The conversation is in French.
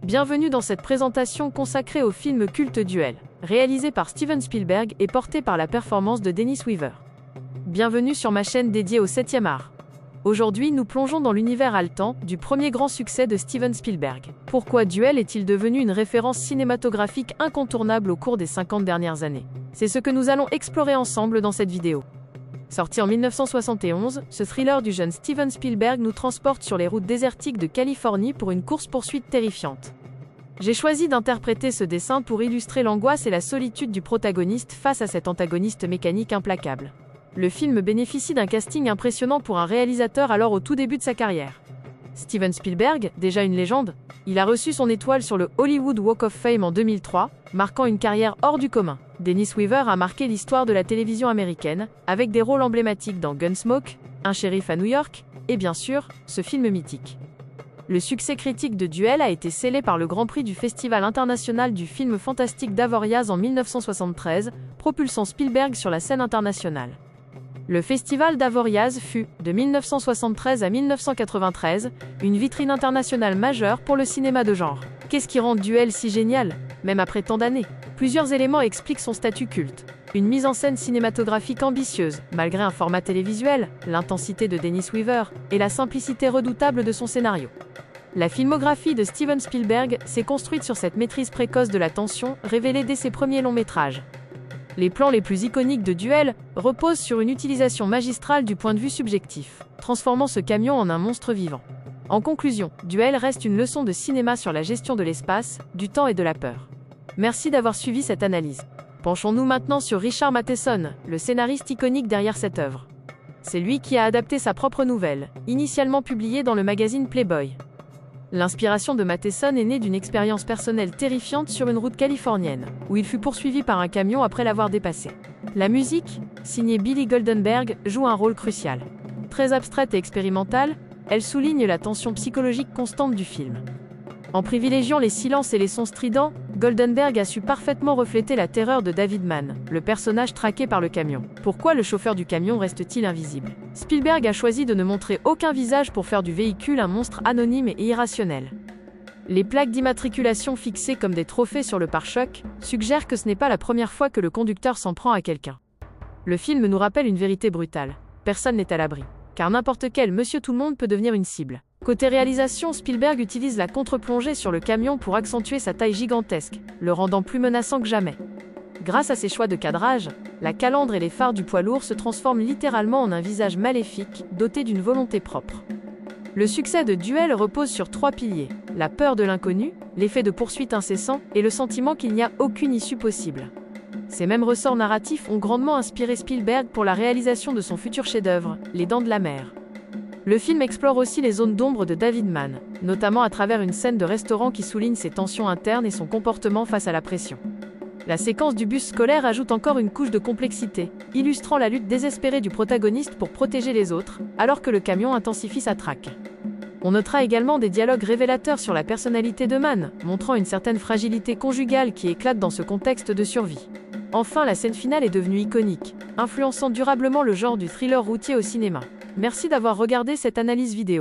Bienvenue dans cette présentation consacrée au film culte Duel, réalisé par Steven Spielberg et porté par la performance de Dennis Weaver. Bienvenue sur ma chaîne dédiée au 7e art. Aujourd'hui, nous plongeons dans l'univers haletant du premier grand succès de Steven Spielberg. Pourquoi Duel est-il devenu une référence cinématographique incontournable au cours des 50 dernières années? C'est ce que nous allons explorer ensemble dans cette vidéo. Sorti en 1971, ce thriller du jeune Steven Spielberg nous transporte sur les routes désertiques de Californie pour une course-poursuite terrifiante. J'ai choisi d'interpréter ce dessin pour illustrer l'angoisse et la solitude du protagoniste face à cet antagoniste mécanique implacable. Le film bénéficie d'un casting impressionnant pour un réalisateur alors au tout début de sa carrière. Steven Spielberg, déjà une légende, il a reçu son étoile sur le Hollywood Walk of Fame en 2003, marquant une carrière hors du commun. Dennis Weaver a marqué l'histoire de la télévision américaine, avec des rôles emblématiques dans Gunsmoke, Un shérif à New York, et bien sûr, ce film mythique. Le succès critique de Duel a été scellé par le Grand Prix du Festival international du film fantastique d'Avoriaz en 1973, propulsant Spielberg sur la scène internationale. Le festival d'Avoriaz fut, de 1973 à 1993, une vitrine internationale majeure pour le cinéma de genre. Qu'est-ce qui rend Duel si génial, même après tant d'années? Plusieurs éléments expliquent son statut culte. Une mise en scène cinématographique ambitieuse, malgré un format télévisuel, l'intensité de Dennis Weaver, et la simplicité redoutable de son scénario. La filmographie de Steven Spielberg s'est construite sur cette maîtrise précoce de la tension, révélée dès ses premiers longs métrages. Les plans les plus iconiques de Duel reposent sur une utilisation magistrale du point de vue subjectif, transformant ce camion en un monstre vivant. En conclusion, Duel reste une leçon de cinéma sur la gestion de l'espace, du temps et de la peur. Merci d'avoir suivi cette analyse. Penchons-nous maintenant sur Richard Matheson, le scénariste iconique derrière cette œuvre. C'est lui qui a adapté sa propre nouvelle, initialement publiée dans le magazine Playboy. L'inspiration de Matheson est née d'une expérience personnelle terrifiante sur une route californienne, où il fut poursuivi par un camion après l'avoir dépassé. La musique, signée Billy Goldenberg, joue un rôle crucial. Très abstraite et expérimentale, elle souligne la tension psychologique constante du film. En privilégiant les silences et les sons stridents, Goldenberg a su parfaitement refléter la terreur de David Mann, le personnage traqué par le camion. Pourquoi le chauffeur du camion reste-t-il invisible? Spielberg a choisi de ne montrer aucun visage pour faire du véhicule un monstre anonyme et irrationnel. Les plaques d'immatriculation fixées comme des trophées sur le pare-choc suggèrent que ce n'est pas la première fois que le conducteur s'en prend à quelqu'un. Le film nous rappelle une vérité brutale. Personne n'est à l'abri, car n'importe quel monsieur tout-le-monde peut devenir une cible. Côté réalisation, Spielberg utilise la contre-plongée sur le camion pour accentuer sa taille gigantesque, le rendant plus menaçant que jamais. Grâce à ses choix de cadrage, la calandre et les phares du poids lourd se transforment littéralement en un visage maléfique, doté d'une volonté propre. Le succès de Duel repose sur 3 piliers: la peur de l'inconnu, l'effet de poursuite incessant et le sentiment qu'il n'y a aucune issue possible. Ces mêmes ressorts narratifs ont grandement inspiré Spielberg pour la réalisation de son futur chef-d'œuvre, Les Dents de la Mer. Le film explore aussi les zones d'ombre de David Mann, notamment à travers une scène de restaurant qui souligne ses tensions internes et son comportement face à la pression. La séquence du bus scolaire ajoute encore une couche de complexité, illustrant la lutte désespérée du protagoniste pour protéger les autres, alors que le camion intensifie sa traque. On notera également des dialogues révélateurs sur la personnalité de Mann, montrant une certaine fragilité conjugale qui éclate dans ce contexte de survie. Enfin, la scène finale est devenue iconique, influençant durablement le genre du thriller routier au cinéma. Merci d'avoir regardé cette analyse vidéo.